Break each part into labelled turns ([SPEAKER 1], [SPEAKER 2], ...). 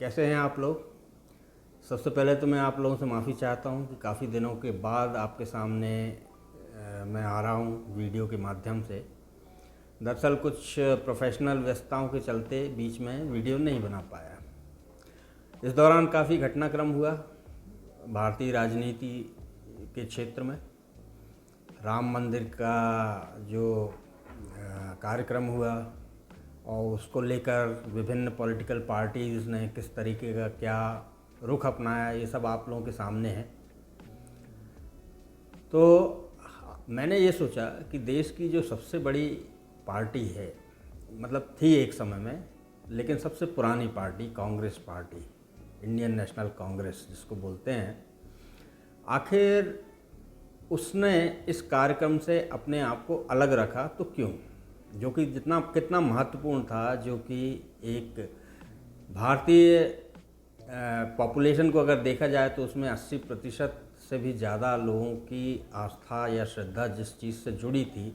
[SPEAKER 1] कैसे हैं आप लोग। सबसे पहले तो मैं आप लोगों से माफ़ी चाहता हूं कि काफ़ी दिनों के बाद आपके सामने मैं आ रहा हूं वीडियो के माध्यम से। दरअसल कुछ प्रोफेशनल व्यस्तताओं के चलते बीच में वीडियो नहीं बना पाया। इस दौरान काफ़ी घटनाक्रम हुआ भारतीय राजनीति के क्षेत्र में। राम मंदिर का जो कार्यक्रम हुआ और उसको लेकर विभिन्न पॉलिटिकल पार्टीज़ ने किस तरीके का क्या रुख अपनाया, ये सब आप लोगों के सामने है। तो मैंने ये सोचा कि देश की जो सबसे बड़ी पार्टी है, मतलब थी एक समय में, लेकिन सबसे पुरानी party Congress party, Indian national Congress जिसको बोलते हैं, आखिर उसने इस कार्यक्रम से अपने आप को अलग रखा तो क्यों, जो कि कितना महत्वपूर्ण था, जो कि एक भारतीय पॉपुलेशन को अगर देखा जाए तो उसमें 80% से भी ज़्यादा लोगों की आस्था या श्रद्धा जिस चीज़ से जुड़ी थी,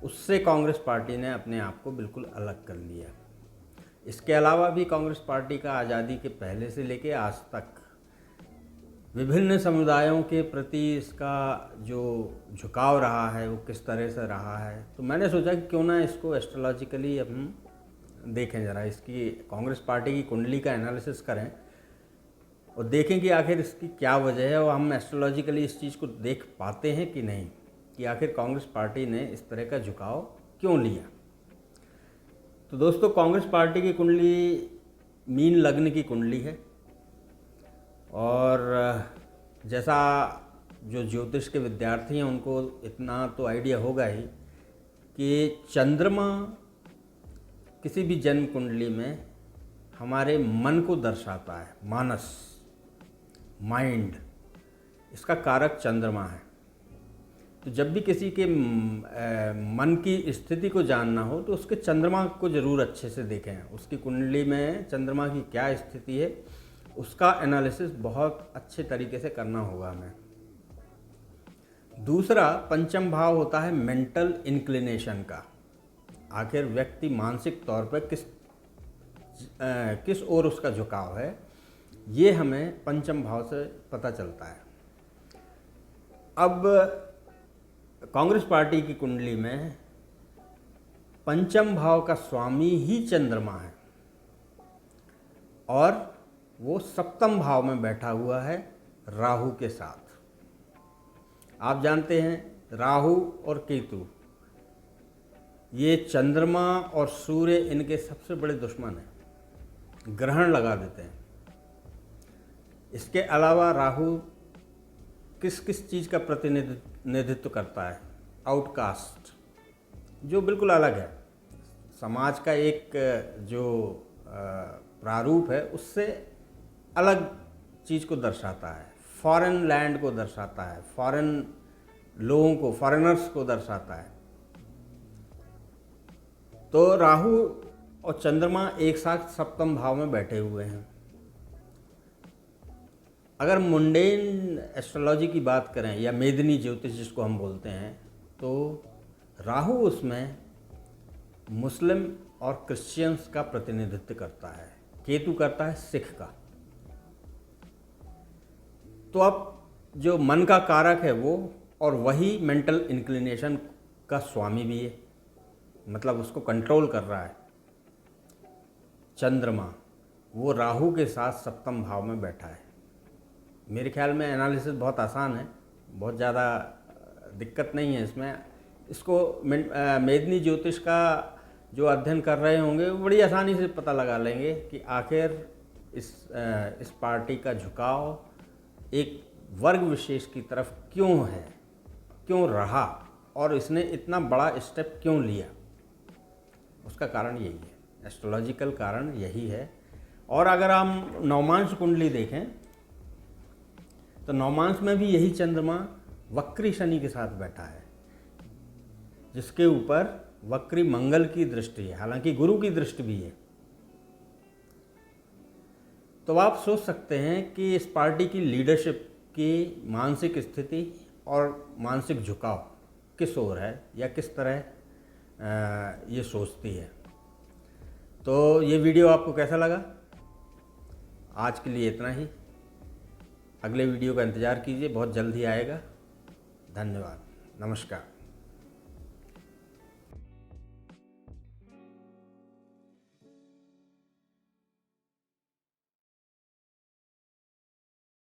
[SPEAKER 1] उससे कांग्रेस पार्टी ने अपने आप को बिल्कुल अलग कर लिया। इसके अलावा भी कांग्रेस पार्टी का आज़ादी के पहले से लेके आज तक विभिन्न समुदायों के प्रति इसका जो झुकाव रहा है वो किस तरह से रहा है। तो मैंने सोचा कि क्यों ना इसको एस्ट्रोलॉजिकली हम देखें, ज़रा इसकी कांग्रेस पार्टी की कुंडली का एनालिसिस करें और देखें कि आखिर इसकी क्या वजह है और हम एस्ट्रोलॉजिकली इस चीज़ को देख पाते हैं कि नहीं, कि आखिर कांग्रेस पार्टी ने इस तरह का झुकाव क्यों लिया। तो दोस्तों, कांग्रेस पार्टी की कुंडली मीन लग्न की कुंडली है और जैसा जो ज्योतिष के विद्यार्थी हैं उनको इतना तो आइडिया होगा ही कि चंद्रमा किसी भी जन्म कुंडली में हमारे मन को दर्शाता है, मानस, माइंड, इसका कारक चंद्रमा है। तो जब भी किसी के मन की स्थिति को जानना हो तो उसके चंद्रमा को ज़रूर अच्छे से देखें, उसकी कुंडली में चंद्रमा की क्या स्थिति है, उसका एनालिसिस बहुत अच्छे तरीके से करना होगा हमें। दूसरा, पंचम भाव होता है मेंटल इंक्लिनेशन का। आखिर व्यक्ति मानसिक तौर पर किस ओर उसका झुकाव है, ये हमें पंचम भाव से पता चलता है। अब कांग्रेस पार्टी की कुंडली में पंचम भाव का स्वामी ही चंद्रमा है और वो सप्तम भाव में बैठा हुआ है राहु के साथ। आप जानते हैं राहु और केतु, ये चंद्रमा और सूर्य इनके सबसे बड़े दुश्मन हैं, ग्रहण लगा देते हैं। इसके अलावा राहु किस किस चीज़ का प्रतिनिधित्व करता है, आउटकास्ट, जो बिल्कुल अलग है, समाज का एक जो प्रारूप है उससे अलग चीज़ को दर्शाता है, फॉरेन लैंड को दर्शाता है, फॉरेन लोगों को, फॉरेनर्स को दर्शाता है। तो राहु और चंद्रमा एक साथ सप्तम भाव में बैठे हुए हैं। अगर मुंडेन एस्ट्रोलॉजी की बात करें या मेदिनी ज्योतिष जिसको हम बोलते हैं, तो राहु उसमें मुस्लिम और क्रिश्चियंस का प्रतिनिधित्व करता है, केतु करता है सिख का। तो अब जो मन का कारक है वो, और वही मेंटल इंक्लिनेशन का स्वामी भी है, मतलब उसको कंट्रोल कर रहा है चंद्रमा, वो राहु के साथ सप्तम भाव में बैठा है। मेरे ख्याल में एनालिसिस बहुत आसान है, बहुत ज़्यादा दिक्कत नहीं है इसमें। इसको मेदिनी ज्योतिष का जो अध्ययन कर रहे होंगे वो बड़ी आसानी से पता लगा लेंगे कि आखिर इस पार्टी का झुकाव एक वर्ग विशेष की तरफ क्यों है, क्यों रहा, और इसने इतना बड़ा स्टेप क्यों लिया। उसका कारण यही है, एस्ट्रोलॉजिकल कारण यही है। और अगर हम नवमांश कुंडली देखें तो नवमांश में भी यही चंद्रमा वक्री शनि के साथ बैठा है, जिसके ऊपर वक्री मंगल की दृष्टि है, हालांकि गुरु की दृष्टि भी है। तो आप सोच सकते हैं कि इस पार्टी की लीडरशिप की मानसिक स्थिति और मानसिक झुकाव किस ओर है या किस तरह ये सोचती है। तो ये वीडियो आपको कैसा लगा आज के लिए इतना ही। अगले वीडियो का इंतज़ार कीजिए, बहुत जल्द ही आएगा। धन्यवाद, नमस्कार।